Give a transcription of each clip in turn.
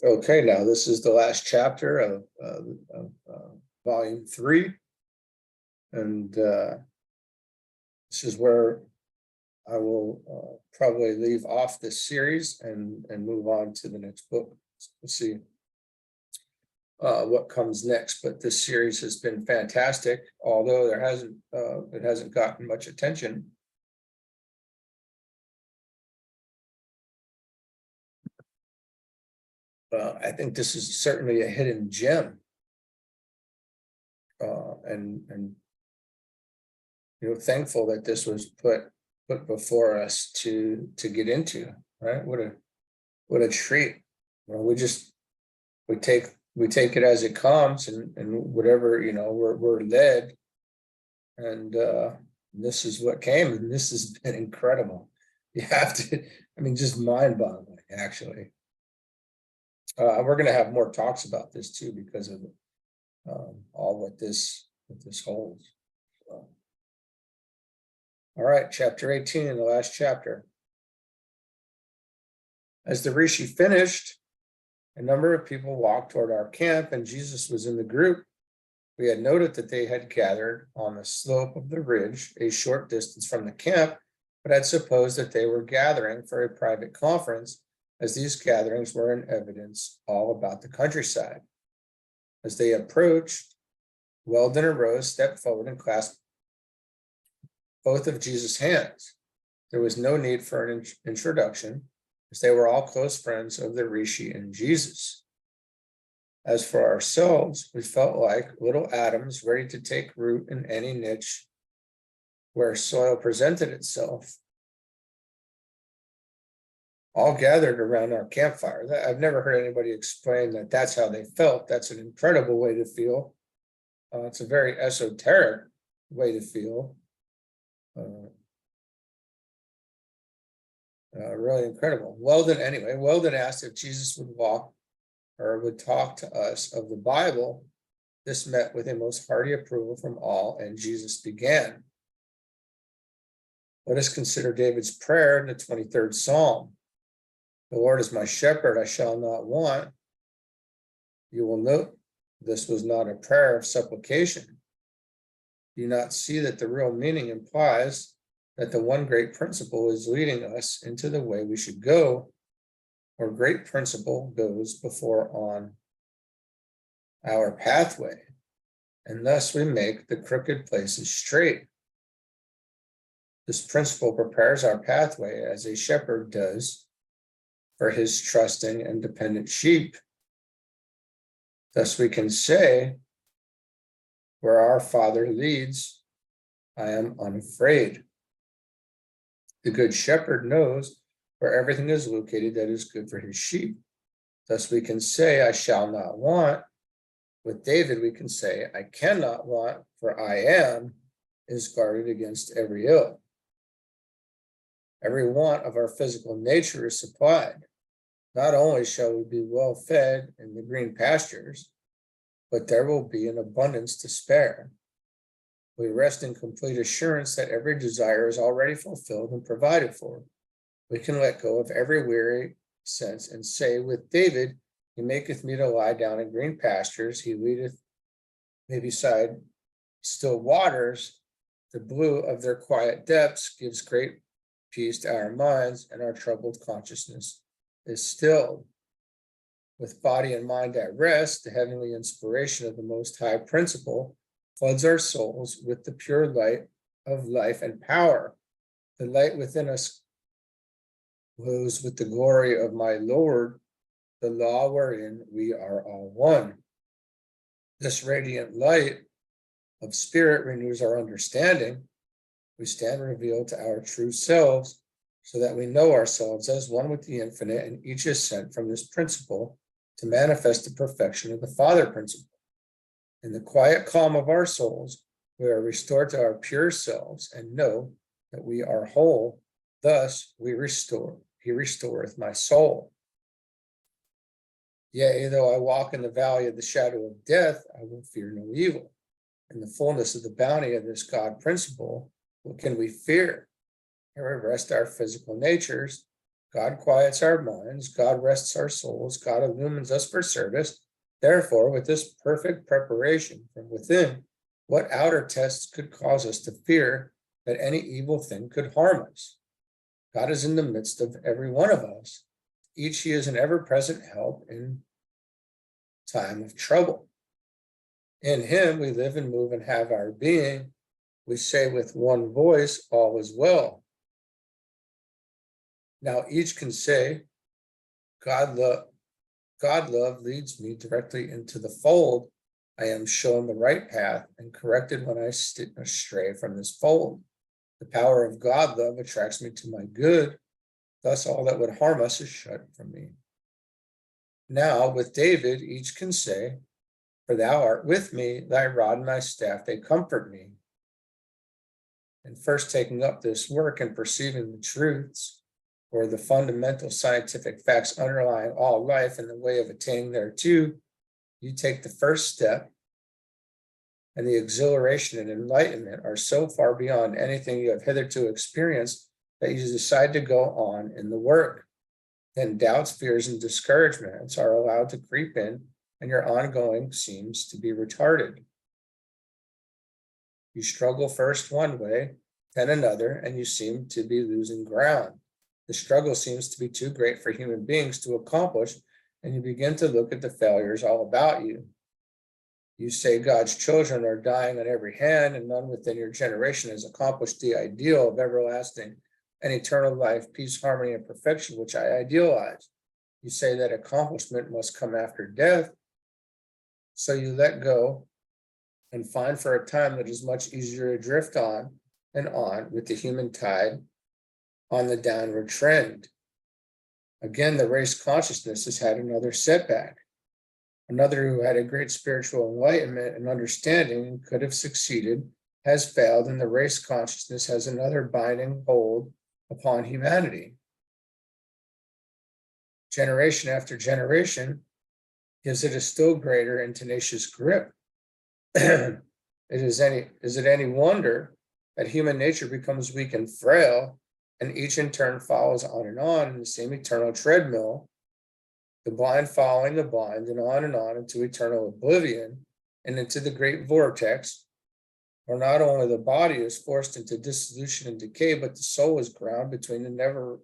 Okay, now this is the last chapter of volume 3, and this is where I will probably leave off this series and move on to the next book. We'll see what comes next, but this series has been fantastic, although it hasn't gotten much attention. I think this is certainly a hidden gem, and thankful that this was put before us to get into. Right? What a treat. We take it as it comes, and whatever we're led, and this is what came, and this has been incredible. You have to, just mind-boggling, actually. We're going to have more talks about this too, because of all what this holds. So. All right, chapter 18, the last chapter. As the rishi finished, a number of people walked toward our camp, and Jesus was in the group. We had noted that they had gathered on the slope of the ridge, a short distance from the camp, but had supposed that they were gathering for a private conference, as these gatherings were in evidence all about the countryside. As they approached, Weldon arose, stepped forward, and clasped both of Jesus' hands. There was no need for an introduction, as they were all close friends of the rishi and Jesus. As for ourselves, we felt like little atoms ready to take root in any niche where soil presented itself, all gathered around our campfire. I've never heard anybody explain that that's how they felt. That's an incredible way to feel. It's a very esoteric way to feel. Really incredible. Weldon asked if Jesus would talk to us of the Bible. This met with a most hearty approval from all, and Jesus began. Let us consider David's prayer in the 23rd Psalm. The Lord is my shepherd, I shall not want. You will note this was not a prayer of supplication. Do you not see that the real meaning implies that the one great principle is leading us into the way we should go, or great principle goes before on our pathway, and thus we make the crooked places straight. This principle prepares our pathway as a shepherd does for his trusting and dependent sheep. Thus we can say, where our Father leads, I am unafraid. The good shepherd knows where everything is located that is good for his sheep. Thus we can say, I shall not want. With David, we can say, I cannot want, for I am is guarded against every ill. Every want of our physical nature is supplied. Not only shall we be well fed in the green pastures, but there will be an abundance to spare. We rest in complete assurance that every desire is already fulfilled and provided for. We can let go of every weary sense and say with David, he maketh me to lie down in green pastures, he leadeth me beside still waters. The blue of their quiet depths gives great peace to our minds, and our troubled consciousness is stilled. With body and mind at rest, the heavenly inspiration of the Most High principle floods our souls with the pure light of life and power. The light within us glows with the glory of my Lord, the law wherein we are all one. This radiant light of spirit renews our understanding. We stand revealed to our true selves, so that we know ourselves as one with the infinite, and each is sent from this principle to manifest the perfection of the Father principle. In the quiet calm of our souls, we are restored to our pure selves and know that we are whole. Thus he restoreth my soul. Yea, though I walk in the valley of the shadow of death, I will fear no evil. In the fullness of the bounty of this God principle, what can we fear? Here we rest our physical natures, God quiets our minds, God rests our souls, God illumines us for service. Therefore, with this perfect preparation from within, what outer tests could cause us to fear that any evil thing could harm us? God is in the midst of every one of us. Each he is an ever-present help in time of trouble. In him we live and move and have our being. We say with one voice, all is well. Now each can say, God love leads me directly into the fold. I am shown the right path and corrected when I stray from this fold. The power of God love attracts me to my good. Thus all that would harm us is shut from me. Now with David, each can say, for thou art with me, thy rod and thy staff, they comfort me. And first taking up this work and perceiving the truths, or the fundamental scientific facts underlying all life and the way of attaining thereto, you take the first step, and the exhilaration and enlightenment are so far beyond anything you have hitherto experienced that you decide to go on in the work. Then doubts, fears, and discouragements are allowed to creep in, and your ongoing seems to be retarded. You struggle first one way, then another, and you seem to be losing ground. The struggle seems to be too great for human beings to accomplish, and you begin to look at the failures all about you. You say God's children are dying on every hand, and none within your generation has accomplished the ideal of everlasting and eternal life, peace, harmony, and perfection, which I idealize. You say that accomplishment must come after death, so you let go and find for a time that it is much easier to drift on and on with the human tide on the downward trend. Again, the race consciousness has had another setback. Another who had a great spiritual enlightenment and understanding and could have succeeded has failed, and the race consciousness has another binding hold upon humanity. Generation after generation gives it a still greater and tenacious grip. Is it any wonder that human nature becomes weak and frail, and each in turn follows on in the same eternal treadmill, the blind following the blind, and on into eternal oblivion and into the great vortex, where not only the body is forced into dissolution and decay, but the soul is ground between the never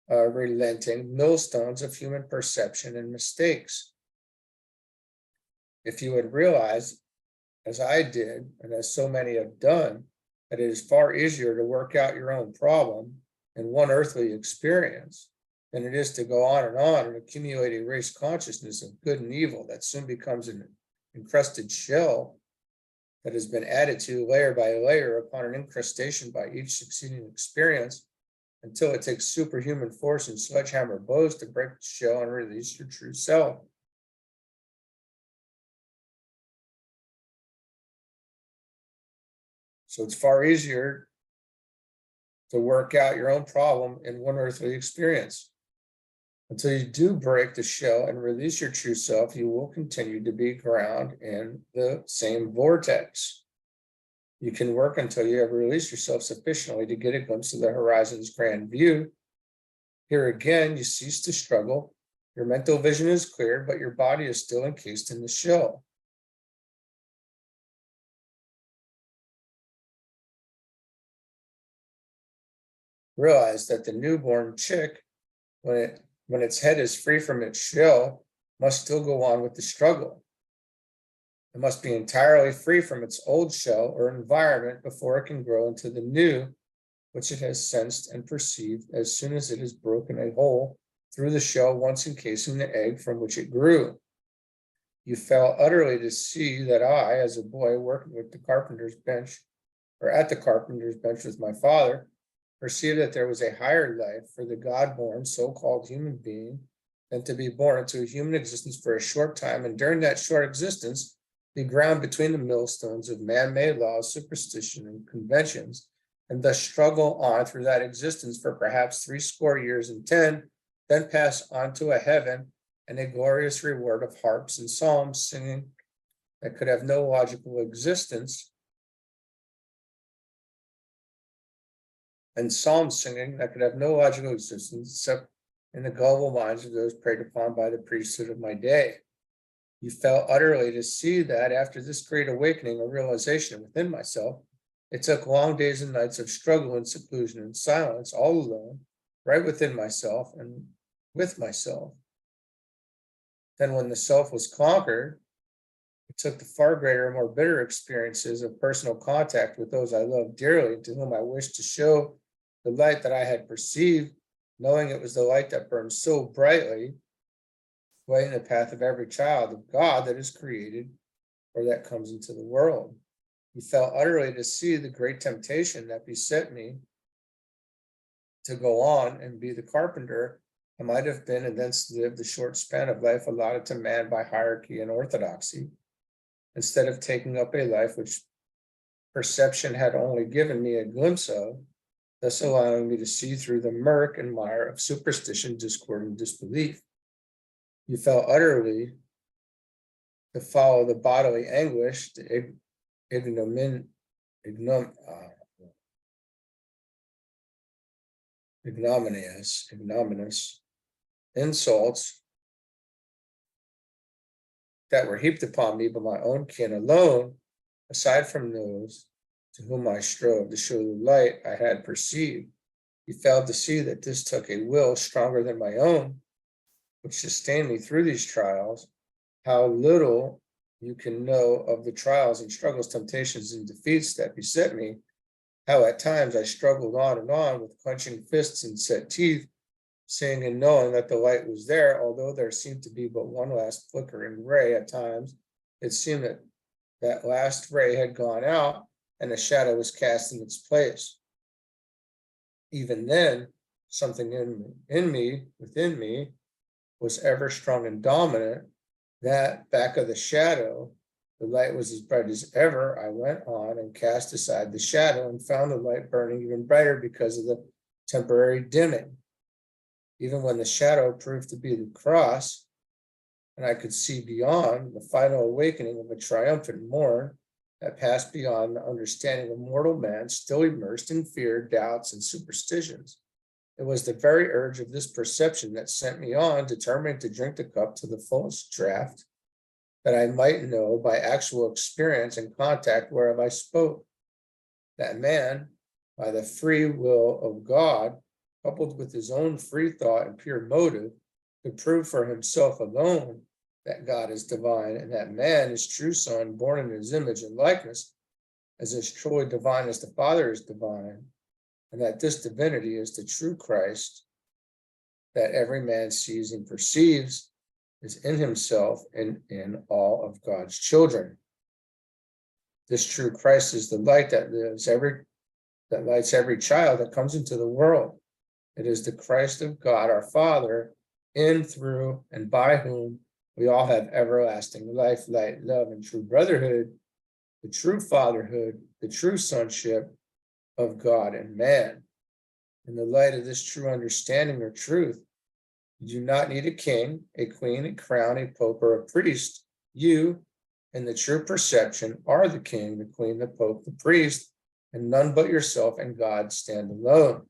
relenting millstones of human perception and mistakes. If you had realized, as I did, and as so many have done, that it is far easier to work out your own problem in one earthly experience than it is to go on and accumulate a race consciousness of good and evil that soon becomes an encrusted shell that has been added to layer by layer upon an incrustation by each succeeding experience until it takes superhuman force and sledgehammer blows to break the shell and release your true self. So it's far easier to work out your own problem in one earthly experience. Until you do break the shell and release your true self, you will continue to be ground in the same vortex. You can work until you have released yourself sufficiently to get a glimpse of the horizon's grand view. Here again, you cease to struggle. Your mental vision is cleared, but your body is still encased in the shell. Realize that the newborn chick, when its head is free from its shell, must still go on with the struggle. It must be entirely free from its old shell or environment before it can grow into the new, which it has sensed and perceived as soon as it has broken a hole through the shell once encasing the egg from which it grew. You fail utterly to see that I, as a boy working with the carpenter's bench, or at the carpenter's bench with my father, perceived that there was a higher life for the God-born so-called human being than to be born into a human existence for a short time, and during that short existence, be ground between the millstones of man-made laws, superstition, and conventions, and thus struggle on through that existence for perhaps 80 years and 10, then pass on to a heaven and a glorious reward of harps and psalms singing that could have no logical existence and psalm singing that could have no logical existence except in the gullible minds of those preyed upon by the priesthood of my day. You fell utterly to see that after this great awakening or realization within myself, it took long days and nights of struggle and seclusion and silence, all alone, right within myself and with myself. Then when the self was conquered, it took the far greater and more bitter experiences of personal contact with those I loved dearly, to whom I wished to show the light that I had perceived, knowing it was the light that burns so brightly, lighting the path of every child of God that is created or that comes into the world. You fell utterly to see the great temptation that beset me to go on and be the carpenter I might have been, and thence live the short span of life allotted to man by hierarchy and orthodoxy, instead of taking up a life which perception had only given me a glimpse of, thus allowing me to see through the murk and mire of superstition, discord, and disbelief. You fell utterly to follow the bodily anguish, the ignominious insults that were heaped upon me by my own kin alone, aside from those to whom I strove to show the light I had perceived. You failed to see that this took a will stronger than my own, which sustained me through these trials. How little you can know of the trials and struggles, temptations, and defeats that beset me, how at times I struggled on and on with clenching fists and set teeth, seeing and knowing that the light was there, although there seemed to be but one last flickering ray. At times it seemed that that last ray had gone out and a shadow was cast in its place. Even then, something within me, was ever strong and dominant, that back of the shadow, the light was as bright as ever. I went on and cast aside the shadow and found the light burning even brighter because of the temporary dimming. Even when the shadow proved to be the cross, and I could see beyond, the final awakening of a triumphant morn that passed beyond the understanding of mortal man, still immersed in fear, doubts, and superstitions. It was the very urge of this perception that sent me on, determined to drink the cup to the fullest draught, that I might know by actual experience and contact whereof I spoke, that man, by the free will of God, coupled with his own free thought and pure motive, could prove for himself alone that God is divine, and that man is true son, born in his image and likeness, as truly divine as the Father is divine, and that this divinity is the true Christ that every man sees and perceives is in himself and in all of God's children. This true Christ is the light that lights every child that comes into the world. It is the Christ of God, our Father, in, through, and by whom we all have everlasting life, light, love, and true brotherhood, the true fatherhood, the true sonship of God and man. In the light of this true understanding or truth, you do not need a king, a queen, a crown, a pope, or a priest. You, in the true perception, are the king, the queen, the pope, the priest, and none but yourself and God stand alone.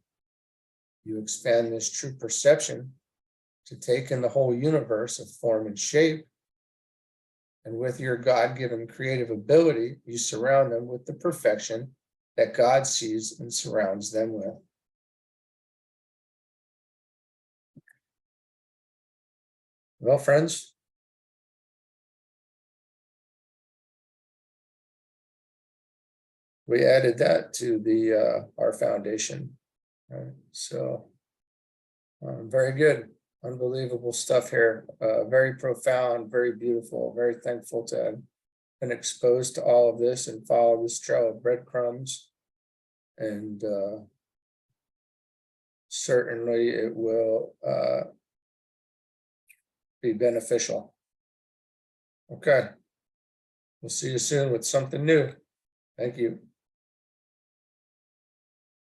You expand this true perception to take in the whole universe of form and shape, and with your God-given creative ability, you surround them with the perfection that God sees and surrounds them with. Well, friends, we added that to the our foundation. Right? So very good, unbelievable stuff here. Very profound, very beautiful. Very thankful to have been exposed to all of this and follow this trail of breadcrumbs. And certainly it will be beneficial. Okay, we'll see you soon with something new. Thank you.